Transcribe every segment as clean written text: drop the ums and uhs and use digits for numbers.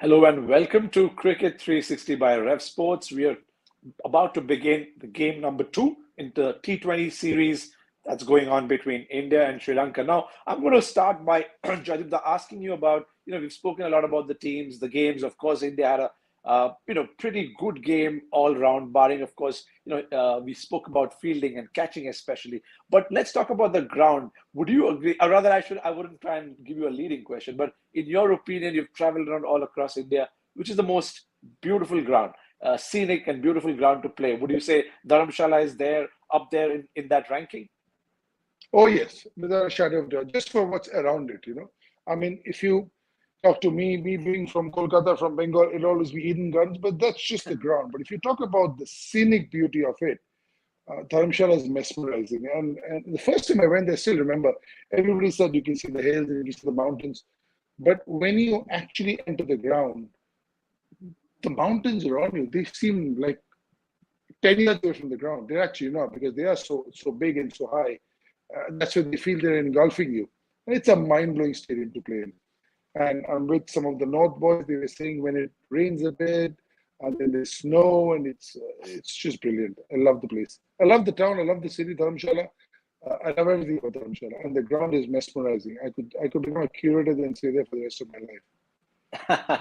Hello and welcome to Cricket 360 by Rev Sports. We are about to begin the game number 2 in the T20 series that's going on between India and Sri Lanka. Now, I'm going to start by Jadipda asking you about, we've spoken a lot about the teams, the games. Of course, India had a pretty good game all round, barring, of course, we spoke about fielding and catching especially. But let's talk about the ground. Would you agree? Or rather, I wouldn't try and give you a leading question, but in your opinion, you've traveled around all across India, which is the most beautiful ground, scenic and beautiful ground to play? Would you say Dharamsala is there, up there in that ranking? Oh, yes, without a shadow of doubt, just for what's around it. I mean, if you talk to me being from Kolkata, from Bengal, it'll always be Eden Gardens, but that's just the ground. But if you talk about the scenic beauty of it, Dharamshala is mesmerizing. And the first time I went there, I still remember, everybody said you can see the hills and you can see the mountains. But when you actually enter the ground, the mountains around you, they seem like 10 years away from the ground. They're actually not, because they are so big and so high. That's why they feel they're engulfing you. And it's a mind-blowing stadium to play in. And I'm with some of the North boys. They were saying when it rains a bit, and then there's snow, and it's just brilliant. I love the place. I love the town. I love the city, Dharamshala. I love everything about Dharamshala, and the ground is mesmerizing. I could become a curator and stay there for the rest of my life.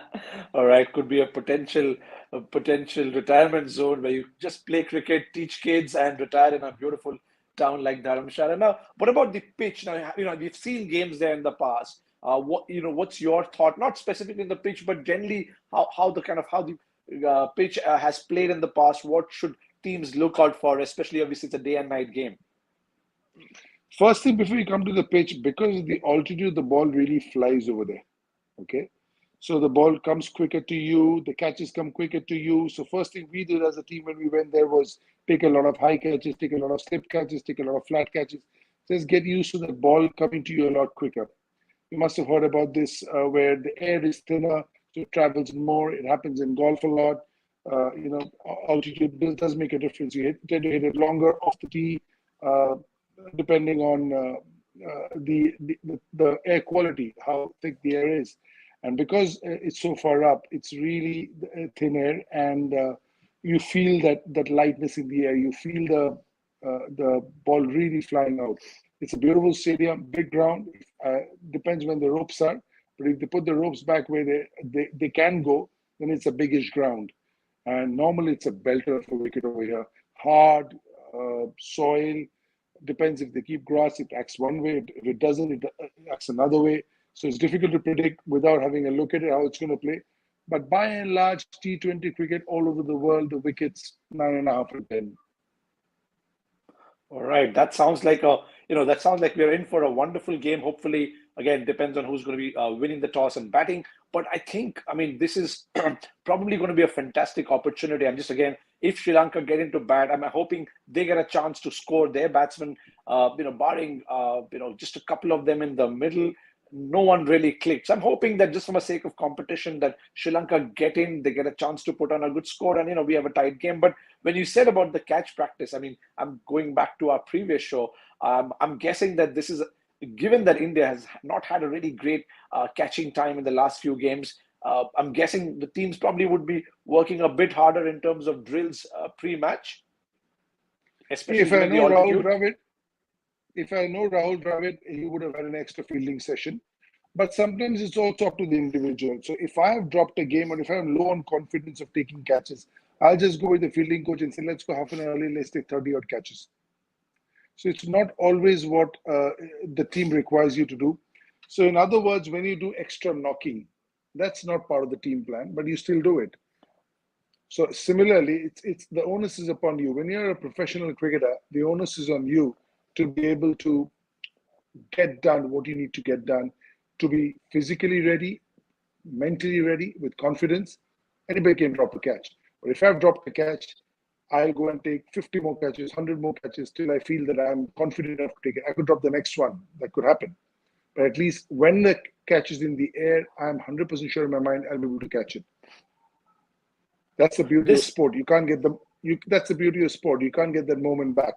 All right, could be a potential retirement zone where you just play cricket, teach kids, and retire in a beautiful town like Dharamshala. Now, what about the pitch? Now, we've seen games there in the past. What's your thought? Not specifically in the pitch, but generally how the pitch has played in the past. What should teams look out for, especially obviously it's a day and night game? First thing before you come to the pitch, because of the altitude, the ball really flies over there. Okay. So the ball comes quicker to you, the catches come quicker to you. So first thing we did as a team when we went there was take a lot of high catches, take a lot of slip catches, take a lot of flat catches. Just get used to the ball coming to you a lot quicker. You must have heard about this, where the air is thinner, so it travels more. It happens in golf a lot. Altitude does make a difference. Tend to hit it longer off the tee, uh, depending on the air quality, how thick the air is. And because it's so far up, it's really thin air, and you feel that lightness in the air. You feel the ball really flying out. It's a beautiful stadium, big ground. Depends when the ropes are, but if they put the ropes back where they can go, then it's a biggish ground. And normally it's a belter for wicket over here. Hard soil. Depends if they keep grass, it acts one way. If it doesn't, it acts another way. So it's difficult to predict without having a look at it how it's going to play. But by and large, T20 cricket all over the world, the wickets 9.5 and 10. All right, that sounds like we're in for a wonderful game. Hopefully, again, depends on who's going to be winning the toss and batting. But I mean, this is probably going to be a fantastic opportunity. And just again, if Sri Lanka get into bat, I'm hoping they get a chance to score their batsmen. Barring just a couple of them in the middle, no one really clicked. So I'm hoping that just for the sake of competition, that Sri Lanka get in, they get a chance to put on a good score, and we have a tight game. But when you said about the catch practice, I mean, I'm going back to our previous show. I'm guessing that this is given that India has not had a really great catching time in the last few games. I'm guessing the teams probably would be working a bit harder in terms of drills pre-match, especially If I given the know Rahul altitude. Dravid, if I know Rahul Dravid, he would have had an extra fielding session. But sometimes it's also up to the individual. So if I have dropped a game or if I'm low on confidence of taking catches, I'll just go with the fielding coach and say, let's go half an hour early, let's take 30 odd catches. So it's not always what the team requires you to do. So in other words, when you do extra knocking, that's not part of the team plan, but you still do it. So similarly, it's the onus is upon you. When you're a professional cricketer, the onus is on you to be able to get done what you need to get done, to be physically ready, mentally ready, with confidence. Anybody can drop a catch. But if I've dropped a catch, I'll go and take 50 more catches, 100 more catches till I feel that I'm confident enough to take it. I could drop the next one. That could happen. But at least when the catch is in the air, I'm 100% sure in my mind I'll be able to catch it. That's the beauty of This sport. You can't get the that's the beauty of sport. You can't get that moment back.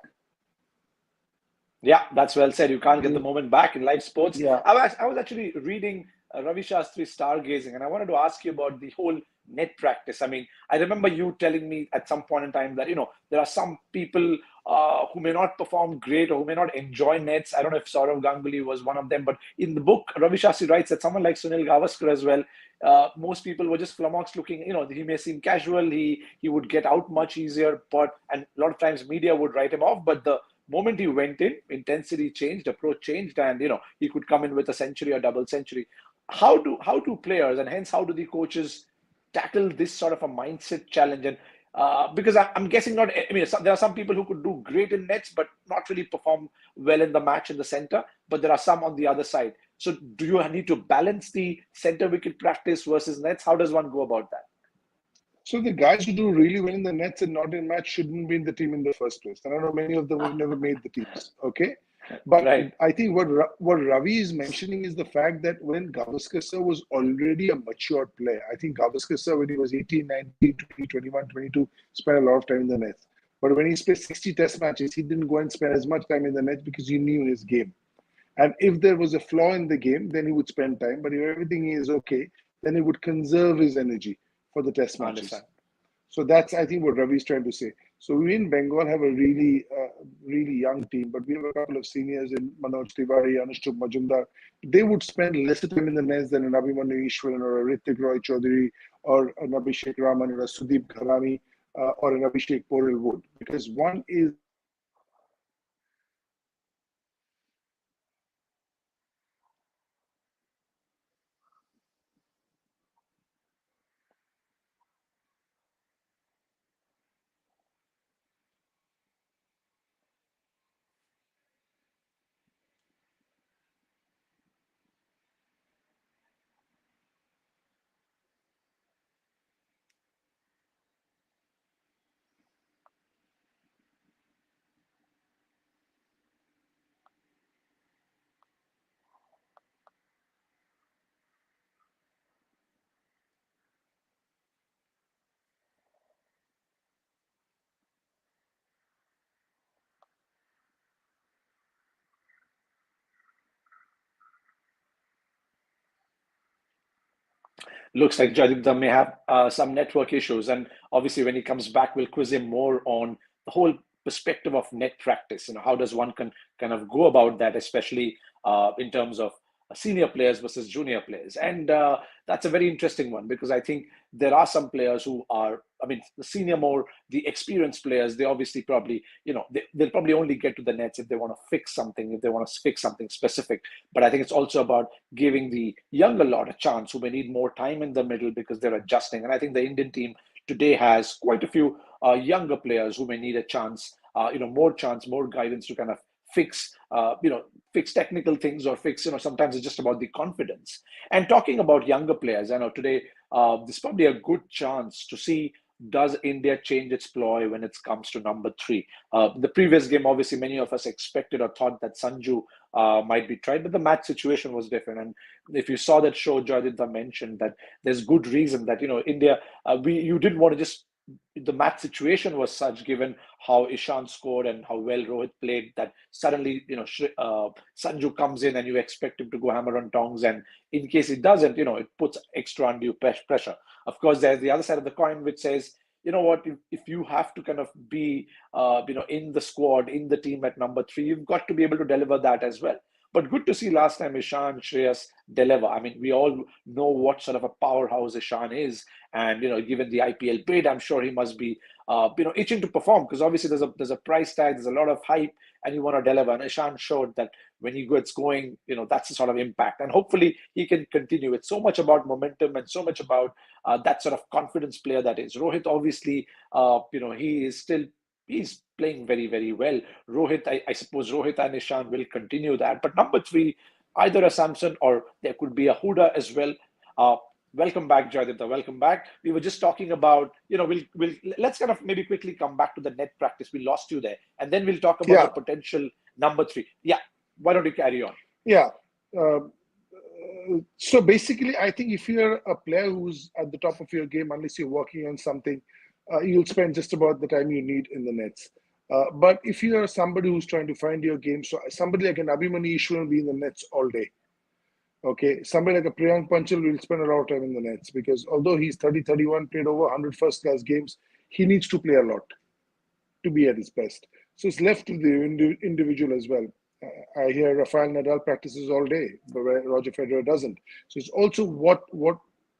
Yeah, that's well said. You can't get the You moment back in live sports. yeah. I was actually reading Ravi Shastri stargazing, and I wanted to ask you about the whole net practice. I mean, I remember you telling me at some point in time that there are some people who may not perform great or who may not enjoy nets. I don't know if Saurav Ganguly was one of them, but in the book, Ravi Shastri writes that someone like Sunil Gavaskar as well. Most people were just flummoxed looking. He may seem casual. He would get out much easier, and a lot of times media would write him off. But the moment he went in, intensity changed, approach changed, and he could come in with a century or double century. How do players, and hence how do the coaches tackle this sort of a mindset challenge? And because I'm guessing not, I mean, there are some people who could do great in nets, but not really perform well in the match in the center. But there are some on the other side. So do you need to balance the center wicket practice versus nets? How does one go about that? So the guys who do really well in the nets and not in match shouldn't be in the team in the first place. And I know many of them have never made the teams. Okay. But Right. I think what Ravi is mentioning is the fact that when Gavaskar sir was already a mature player, I think Gavaskar sir, when he was 18, 19, 20, 21, 22, spent a lot of time in the nets. But when he spent 60 test matches, he didn't go and spend as much time in the nets because he knew his game. And if there was a flaw in the game, then he would spend time. But if everything is okay, then he would conserve his energy for the test I matches. understand. So that's, I think, what Ravi is trying to say. So we in Bengal have a really young team, but we have a couple of seniors in Manoj Tiwari, Anushtup Majumdar. They would spend lesser time in the nets than an Abhimanyu Ishwaran or a Ritik Roy Chaudhary or an Abhishek Raman or a Sudeep Gharani or an Abhishek Porel would. Because one is Looks like Jadipta may have some network issues. And obviously, when he comes back, we'll quiz him more on the whole perspective of net practice. How does one can kind of go about that, especially in terms of senior players versus junior players? And that's a very interesting one because I think there are some players who are, I mean, the senior more, the experienced players, they obviously probably, they'll probably only get to the nets if they want to fix something, if they want to fix something specific. But I think it's also about giving the younger lot a chance who may need more time in the middle because they're adjusting. And I think the Indian team today has quite a few younger players who may need a chance, more chance, more guidance to kind of fix, fix technical things or fix, sometimes it's just about the confidence. And talking about younger players, I know today this is probably a good chance to see does India change its ploy when it comes to number three? The previous game, obviously, many of us expected or thought that Sanju might be tried, but the match situation was different. And if you saw that show, Jaditha mentioned that there's good reason that India, you didn't want to just the match situation was such, given how Ishan scored and how well Rohit played, that suddenly Sanju comes in and you expect him to go hammer on tongs, and in case it doesn't, it puts extra undue pressure. Of course, there's the other side of the coin which says, you know what, if you have to kind of be in the squad, in the team at number three, you've got to be able to deliver that as well. But good to see last time Ishan, Shreyas deliver. I mean, we all know what sort of a powerhouse Ishan is, and given the IPL bid, I'm sure he must be itching to perform, because obviously there's a price tag, there's a lot of hype, and you want to deliver. And Ishan showed that when he gets going, that's the sort of impact, and hopefully he can continue. It's so much about momentum and so much about that sort of confidence player that is Rohit. Obviously, he is still. He's playing very, very well. Rohit, I suppose Rohit and Ishan will continue that. But number three, either a Samson or there could be a Huda as well. Uh, Welcome back, Jayaditya. Welcome back. We were just talking about, let's kind of maybe quickly come back to the net practice. We lost you there, and then we'll talk about the yeah, potential number three. Yeah, why don't you carry on? yeah. Uh, so basically, I think if you're a player who's at the top of your game, unless you're working on something, you'll spend just about the time you need in the nets. But if you're somebody who's trying to find your game, so somebody like an Abhimanyu Ishwar will be in the nets all day. Okay, somebody like a Priyank Panchal will spend a lot of time in the nets because although he's 30, 31, played over 100 first class games, he needs to play a lot to be at his best. So it's left to the individual as well. I hear Rafael Nadal practices all day, but Roger Federer doesn't. So it's also what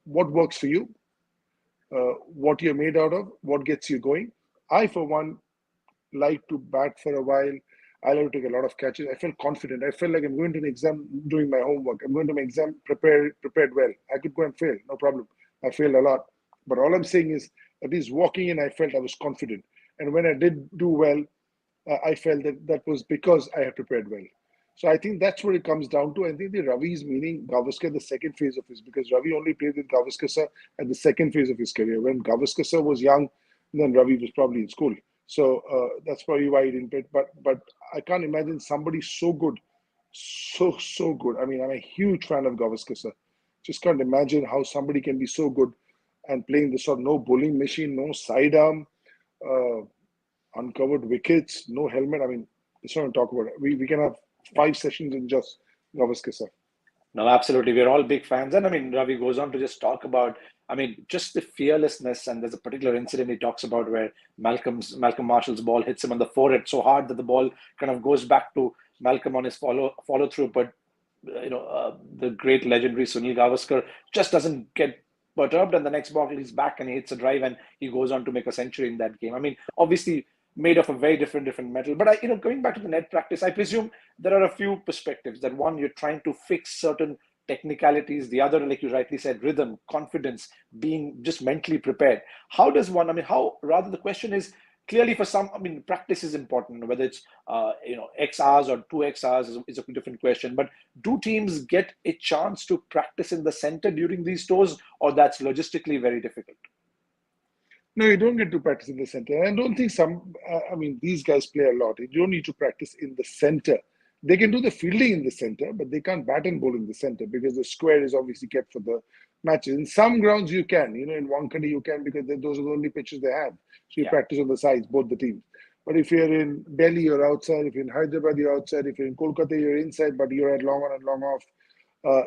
works for you, what you're made out of, what gets you going. I, for one, like to bat for a while. I like to take a lot of catches. I felt confident. I felt like I'm going to an exam doing my homework. I'm going to my exam prepared well. I could go and fail, no problem. I failed a lot. But all I'm saying is, at least walking in, I felt I was confident. And when I did do well, I felt that that was because I had prepared well. So I think that's what it comes down to. I think the Ravi is meaning Gavaskar the second phase of his because Ravi only played with Gavaskar sir at the second phase of his career. When Gavaskar sir was young, then Ravi was probably in school. So that's probably why he didn't play. But I can't imagine somebody so good, so good. I mean, I'm a huge fan of Gavaskar sir. Just can't imagine how somebody can be so good and playing this sort of no bowling machine, no sidearm. Uh, Uncovered wickets, no helmet. I mean, let's not talk about it. We can have 5 sessions in just Gavaskar sir. No, absolutely. We're all big fans. And I mean, Ravi goes on to just talk about, I mean, just the fearlessness. And there's a particular incident he talks about where Malcolm Marshall's ball hits him on the forehead so hard that the ball kind of goes back to Malcolm on his follow through. But the great legendary Sunil Gavaskar just doesn't get perturbed, and the next ball he's back and he hits a drive and he goes on to make a century in that game. I mean, obviously made of a very different metal. But going back to the net practice, I presume there are a few perspectives. That one, you're trying to fix certain technicalities. The other, like you rightly said, rhythm, confidence, being just mentally prepared. How does one? I mean, how rather the question is clearly for some. I mean, practice is important. Whether it's X hours or 2 X hours is a different question. But do teams get a chance to practice in the center during these tours, or that's logistically very difficult? No, you don't get to practice in the center. And I don't think I mean, these guys play a lot. You don't need to practice in the center. They can do the fielding in the center, but they can't bat and bowl in the center because the square is obviously kept for the matches. In some grounds, you can. In Wankhede, you can because those are the only pitches they have. So you Yeah. practice on the sides, both the teams. But if you're in Delhi, you're outside. If you're in Hyderabad, you're outside. If you're in Kolkata, you're inside, but you're at long on and long off.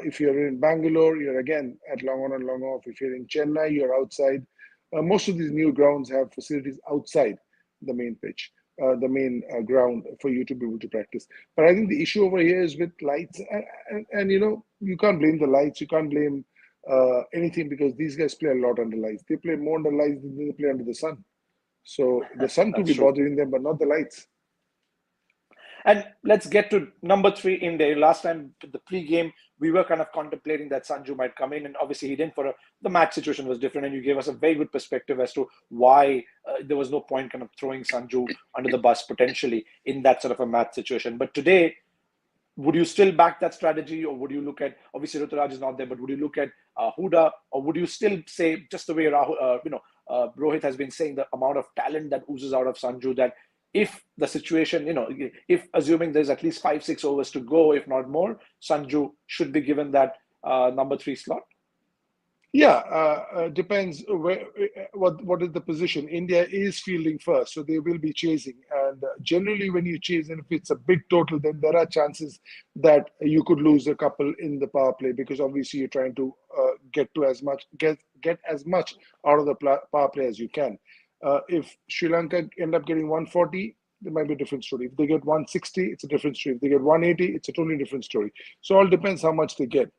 If you're in Bangalore, you're again at long on and long off. If you're in Chennai, you're outside. Most of these new grounds have facilities outside the main pitch, the main ground for you to be able to practice. But I think the issue over here is with lights, and you can't blame the lights, you can't blame anything because these guys play a lot under lights. They play more under lights than they play under the sun. So the sun could That's be true. bothering them, but not the lights. And let's get to number three in there. Last time, the pre-game, we were kind of contemplating that Sanju might come in, and obviously he didn't. The match situation was different, and you gave us a very good perspective as to why there was no point kind of throwing Sanju under the bus potentially in that sort of a match situation. But today, would you still back that strategy, or would you look at, obviously Ruturaj is not there, but would you look at Huda, or would you still say just the way Rahul, Rohit has been saying, the amount of talent that oozes out of Sanju, that if the situation, if assuming there's at least 5-6 overs to go, if not more, Sanju should be given that number three slot? Yeah, depends what is the position. India is fielding first, so they will be chasing. And generally, when you chase, and if it's a big total, then there are chances that you could lose a couple in the power play because obviously you're trying to get as much out of the power play as you can. If Sri Lanka end up getting 140, there might be a different story. If they get 160, it's a different story. If they get 180, it's a totally different story. So all depends how much they get.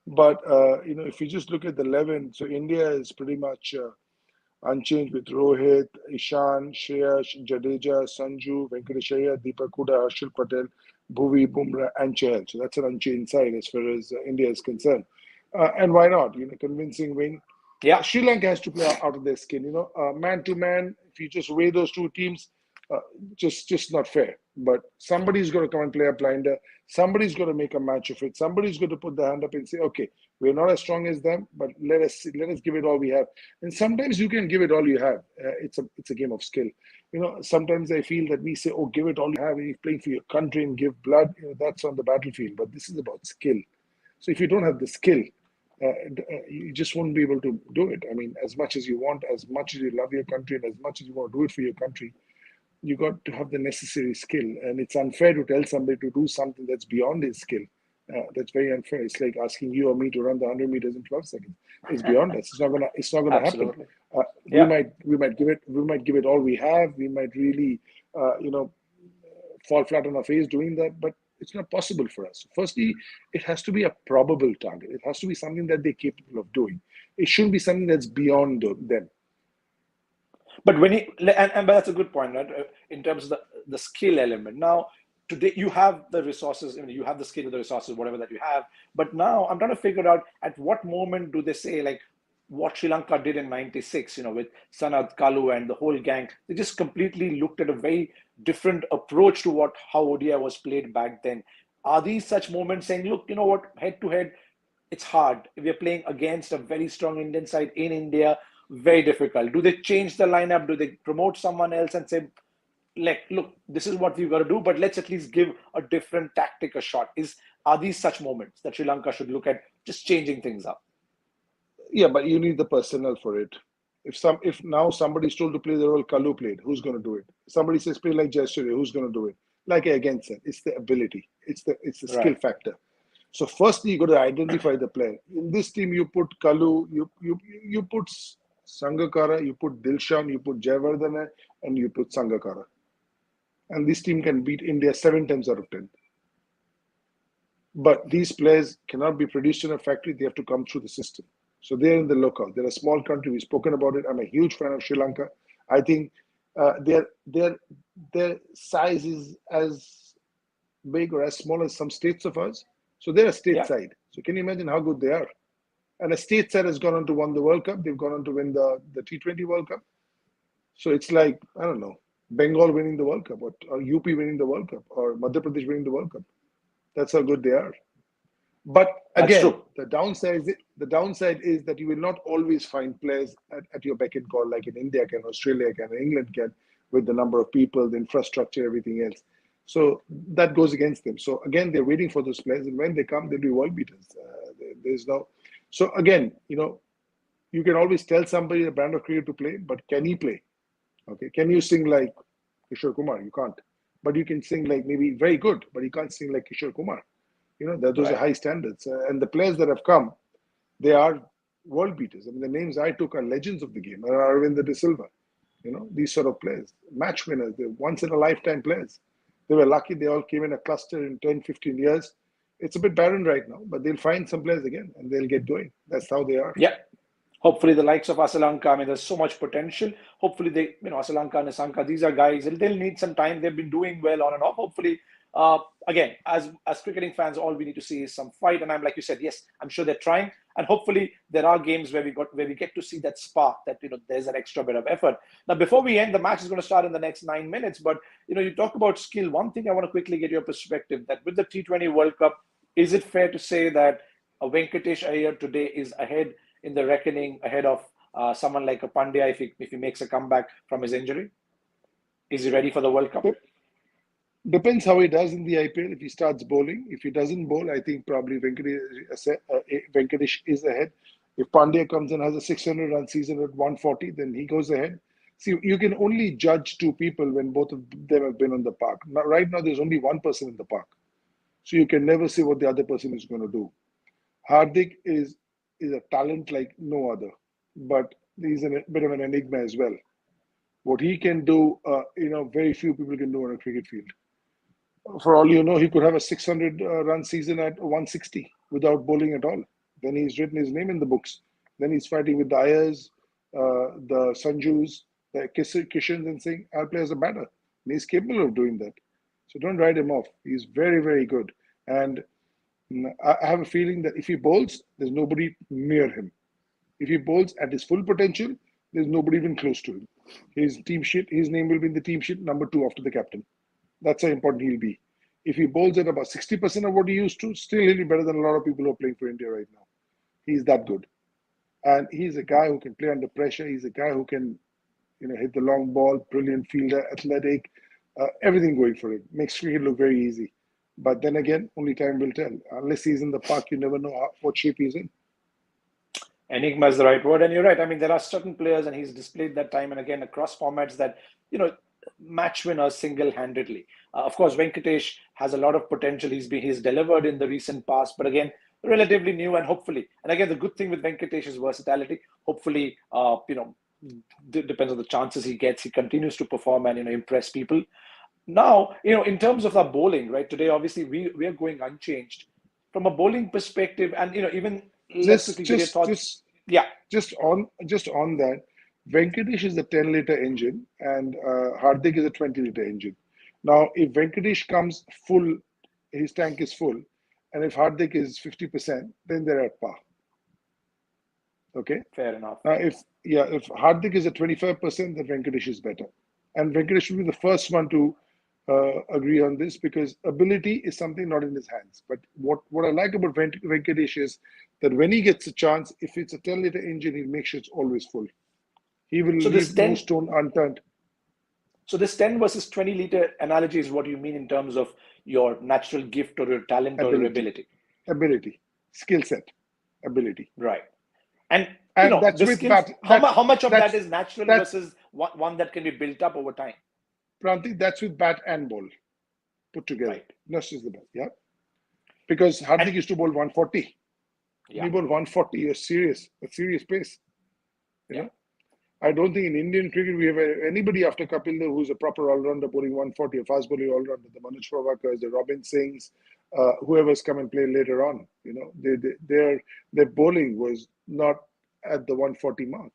But if you just look at the 11, so India is pretty much unchanged with Rohit, Ishan, Shreyash, Jadeja, Sanju, Venkatesh Iyer, Deepak Huda, Harshal Patel, Bhuvi, Bumrah, and Chahal. So that's an unchanged side as far as India is concerned. And why not? Convincing win. Yeah. Sri Lanka has to play out of their skin. Man to man. If you just weigh those two teams, uh, just not fair. But somebody's going to come and play a blinder. Somebody's going to make a match of it. Somebody's going to put their hand up and say, "Okay, we're not as strong as them, but let us give it all we have." And sometimes you can give it all you have. It's a game of skill. Sometimes I feel that we say, "Oh, give it all you have," and you're playing for your country and give blood. That's on the battlefield. But this is about skill. So if you don't have the skill, you just won't be able to do it. I mean, as much as you want, as much as you love your country, and as much as you want to do it for your country, you got to have the necessary skill. And it's unfair to tell somebody to do something that's beyond his skill. That's very unfair. It's like asking you or me to run the 100 meters in 12 seconds. It's beyond us. It's not gonna happen. Absolutely. We Yeah. might give it all we have. We might really, you know, fall flat on our face doing that, but it's not possible for us. Firstly, it has to be a probable target. It has to be something that they're capable of doing. It shouldn't be something that's beyond them. But when he and but that's a good point, right? In terms of the skill element. Now, today you have the resources, I mean, you have the skill, the resources, whatever that you have. But now I'm trying to figure out at what moment do they say like what Sri Lanka did in '96, with Sanad Kalu and the whole gang. They just completely looked at a very different approach to how ODI was played back then. Are these such moments saying, look, you know what, head to head, it's hard. We are playing against a very strong Indian side in India, very difficult. Do they change the lineup? Do they promote someone else and say, like, look, this is what we've got to do, but let's at least give a different tactic a shot? Are these such moments that Sri Lanka should look at just changing things up? Yeah, but you need the personnel for it. If now somebody's told to play the role Kalu played, who's going to do it? Somebody says play like Jayasuriya, who's going to do it? Like I again said, it's the ability, it's the skill Right. factor. So firstly, you got to identify the player. In this team, you put Kalu, you put Sangakkara, you put Dilshan, you put Jayawardene, and you put Sangakkara. And this team can beat India 7 times out of 10. But these players cannot be produced in a factory. They have to come through the system. So they're in the local. They're a small country. We've spoken about it. I'm a huge fan of Sri Lanka. I think their size is as big or as small as some states of ours. So they're a state Yeah. side. So can you imagine how good they are? And a state side has gone on to win the World Cup. They've gone on to win the T20 World Cup. So it's like, I don't know, Bengal winning the World Cup or UP winning the World Cup or Madhya Pradesh winning the World Cup. That's how good they are. But That's again, true. the downside is that you will not always find players at your beck and call like in India can, Australia can, England can, with the number of people, the infrastructure, everything else. So that goes against them. So again, they're waiting for those players, and when they come, they'll be world beaters. There's no. So again, you can always tell somebody a brand of cricket to play, but can he play? Okay, can you sing like Kishore Kumar? You can't. But you can sing like maybe very good, but you can't sing like Kishore Kumar. Those are Right. high standards. And the players that have come, they are world beaters. I mean, the names I took are legends of the game. Arvind De Silva, these sort of players, match winners, they're once in a lifetime players. They were lucky they all came in a cluster in 10, 15 years. It's a bit barren right now, but they'll find some players again and they'll get going. That's how they are. Yeah. Hopefully, the likes of Sri Lanka, I mean, there's so much potential. Hopefully, Sri Lanka and Asanka, these are guys, they'll need some time. They've been doing well on and off. Hopefully, again, as cricketing fans, all we need to see is some fight. And I'm like you said, yes, I'm sure they're trying. And hopefully, there are games where we get to see that spark, that there's an extra bit of effort. Now, before we end, the match is going to start in the next 9 minutes. But you talk about skill. One thing I want to quickly get your perspective, that with the T20 World Cup, is it fair to say that a Venkatesh Iyer today is ahead in the reckoning, ahead of someone like a Pandya if he makes a comeback from his injury? Is he ready for the World Cup? Depends how he does in the IPL. If he starts bowling, if he doesn't bowl, I think probably Venkatesh is ahead. If Pandya comes and has a 600-run season at 140, then he goes ahead. See, you can only judge two people when both of them have been on the park. Now, right now, there's only one person in the park, so you can never see what the other person is going to do. Hardik is a talent like no other, but he's a bit of an enigma as well. What he can do, very few people can do on a cricket field. For all you know, he could have a 600-run season at 160 without bowling at all. Then he's written his name in the books. Then he's fighting with the Ayers, the Sanjus, the Kishans, and saying our players are better. And he's capable of doing that. So don't write him off. He's very, very good. And I have a feeling that if he bowls, there's nobody near him. If he bowls at his full potential, there's nobody even close to him. His name will be in the team sheet number 2 after the captain. That's how important he'll be. If he bowls at about 60% of what he used to, still he'll be better than a lot of people who are playing for India right now. He's that good. And he's a guy who can play under pressure. He's a guy who can, hit the long ball, brilliant fielder, athletic, everything going for him. Makes cricket look very easy. But then again, only time will tell. Unless he's in the park, you never know what shape he's in. Enigma is the right word, and you're right. I mean, there are certain players, and he's displayed that time and again across formats that match winners single-handedly. Of course, Venkatesh has a lot of potential. He's delivered in the recent past, but again, relatively new and hopefully. And again, the good thing with Venkatesh is versatility. Hopefully, depends on the chances he gets. He continues to perform and impress people. Now, in terms of the bowling, right? Today, obviously, we are going unchanged from a bowling perspective, and even let's Just quickly get your just thoughts. just Yeah, just on that, Venkatesh is a 10-liter engine and Hardik is a 20-liter engine. Now, if Venkatesh comes full, his tank is full, and if Hardik is 50%, then they're at par. Okay. fair enough. Now, if Hardik is at 25%, then Venkatesh is better, and Venkatesh will be the first one to agree on this because ability is something not in his hands. But what I like about Venkatesh is that when he gets a chance, if it's a 10-liter engine, he'll make sure it's always full. He will So this leave no 10, stone unturned. so this 10 versus 20-liter analogy is what you mean in terms of your natural gift or your talent or your Ability, ability, ability, skill set, ability, right? And and that's the with skills. bat. How much of that is natural That's versus one that can be built up over time, Pranti. That's with bat and ball put together. right? Not just the bat. Yeah, because And Hardik used to bowl 140. When yeah, you bowl 140, you're serious, a serious pace. You yeah. know, I don't think in Indian cricket we have anybody after Kapil Dev who's a proper all-rounder bowling 140, a fast bowling all-rounder. The Manoj Pavakars, the Robin Singhs, whoever's come and play later on. Their bowling was not at the 140 mark.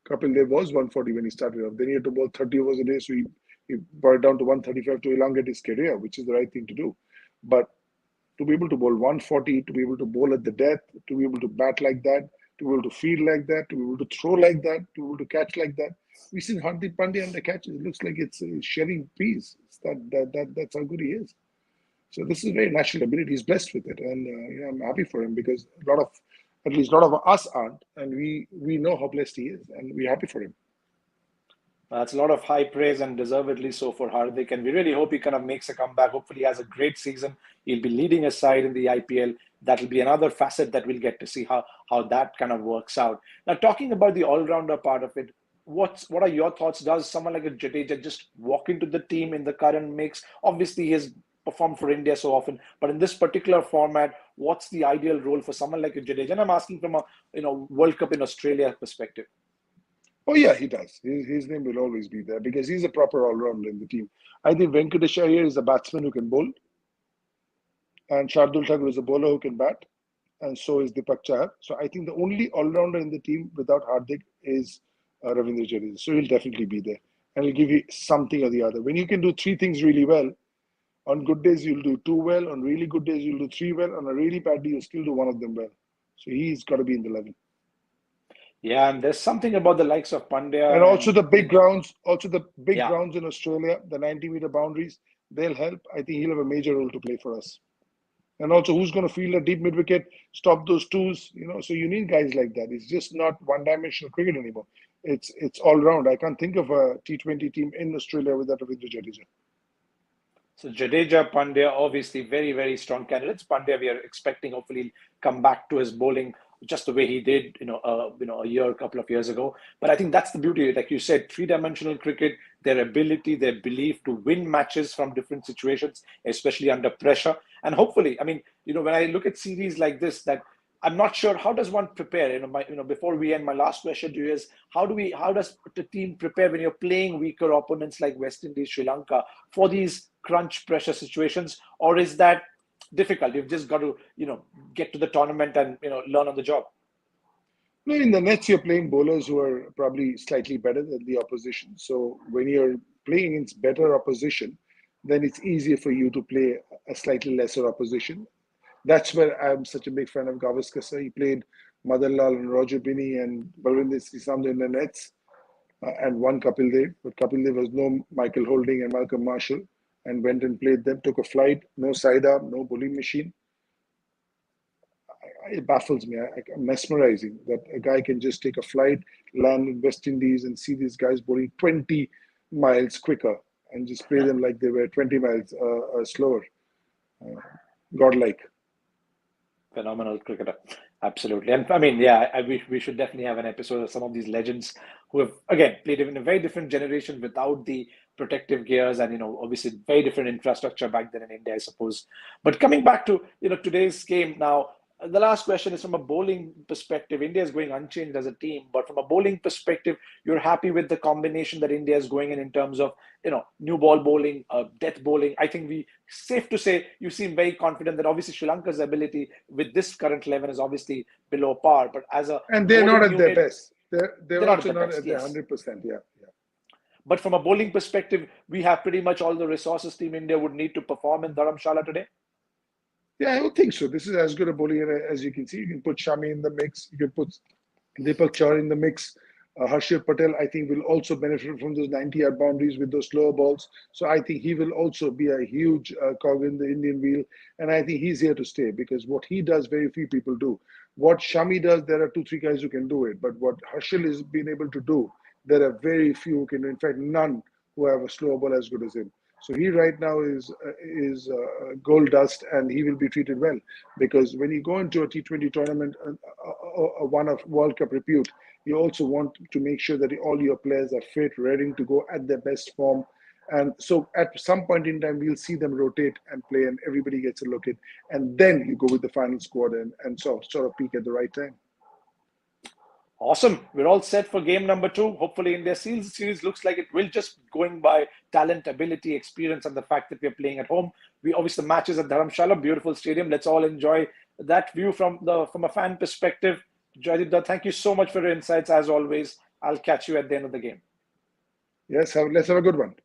Kapil Dev was 140 when he started off. Then he had to bowl 30 overs a day, so he brought it down to 135 to elongate his career, which is the right thing to do. But to be able to bowl 140, to be able to bowl at the death, to be able to bat like that, to be able to field like that, to be able to throw like that, to be able to catch like that. We've seen Hardik Pandya under catches. It looks like it's sharing peas. That's how good he is. So this is very natural ability. He's blessed with it, and I'm happy for him because at least a lot of us aren't, and we know how blessed he is, and we're happy for him. That's a lot of high praise and deservedly so for Hardik. And we really hope he kind of makes a comeback. Hopefully, he has a great season. He'll be leading a side in the IPL. That'll be another facet that we'll get to see how that kind of works out. Now, talking about the all-rounder part of it, what are your thoughts? Does someone like a Jadeja just walk into the team in the current mix? Obviously, he has performed for India so often, but in this particular format, what's the ideal role for someone like a Jadeja? And I'm asking from a World Cup in Australia perspective. Oh yeah, he does. His name will always be there because he's a proper all-rounder in the team. I think Venkatesh Iyer is a batsman who can bowl, and Shardul Thakur is a bowler who can bat, and so is Deepak Chahar. So I think the only all-rounder in the team without Hardik is Ravindra Jadeja. So he'll definitely be there, and he'll give you something or the other. When you can do three things really well, on good days you'll do two well, on really good days you'll do three well, on a really bad day you'll still do one of them well. So he's got to be in the 11. Yeah, and there's something about the likes of And Pandya also and the big grounds, yeah. in Australia, the 90-meter boundaries, they'll help. I think he'll have a major role to play for us. And also, who's going to field a deep mid wicket, stop those twos? So you need guys like that. It's just not one-dimensional cricket anymore. It's all round. I can't think of a T20 team in Australia without Ravindra Jadeja. So Jadeja, Pandya, obviously very, very strong candidates. Pandya, we are expecting hopefully come back to his bowling just the way he did, a couple of years ago. But I think that's the beauty, like you said, three-dimensional cricket, their ability, their belief to win matches from different situations, especially under pressure. And hopefully, I mean, when I look at series like this, that I'm not sure how does one prepare. Before we end, my last question to you is how does the team prepare when you're playing weaker opponents like West Indies, Sri Lanka for these crunch pressure situations, or is that difficult? You've just got to get to the tournament and learn on the job. No, in the nets you're playing bowlers who are probably slightly better than the opposition. So when you're playing against better opposition, then it's easier for you to play a slightly lesser opposition. That's where I'm such a big fan of Gavaskar. He played Madanlal and Roger Binney and Balwinder Sisam in the nets and won Kapil Dev. But Kapil Dev was no Michael Holding and Malcolm Marshall and went and played them, took a flight, no side arm, no bowling machine. It baffles me. I'm mesmerizing that a guy can just take a flight, land in West Indies and see these guys bowling 20 miles quicker and just play them like they were 20 miles slower. Godlike. Phenomenal cricketer. Absolutely. And I mean, yeah, we should definitely have an episode of some of these legends who have, again, played in a very different generation without the protective gears, and obviously very different infrastructure back then in India, I suppose. But coming back to today's game now, the last question is from a bowling perspective. India is going unchanged as a team, but from a bowling perspective, you're happy with the combination that India is going in terms of new ball bowling, death bowling. I think we safe to say you seem very confident that obviously Sri Lanka's ability with this current 11 is obviously below par, but as a And they're not bowling at their unit, best. They're they're not at also the not best. at their Yes. 100%. Yeah. Yeah. But from a bowling perspective, we have pretty much all the resources Team India would need to perform in Dharamshala today. Yeah, I would think so. This is as good a bowling as you can see. You can put Shami in the mix. You can put Deepak Char in the mix. Harshit Patel, I think, will also benefit from those 90-yard boundaries with those slower balls. So I think he will also be a huge cog in the Indian wheel. And I think he's here to stay because what he does, very few people do. What Shami does, there are 2, 3 guys who can do it. But what Harshil has been able to do, there are very few who can. In fact, none who have a slower ball as good as him. So he right now is gold dust, and he will be treated well because when you go into a T20 tournament, one of World Cup repute, you also want to make sure that all your players are fit, ready to go at their best form. And so at some point in time, we'll see them rotate and play, and everybody gets a look at, and then you go with the final squad and sort of peak at the right time. Awesome. We're all set for game number 2. Hopefully, India series looks like it will just going by talent, ability, experience, and the fact that we're playing at home. We obviously the matches at Dharamshala, beautiful stadium. Let's all enjoy that view from a fan perspective. Joydip, thank you so much for your insights as always. I'll catch you at the end of the game. Yes, let's have a good one.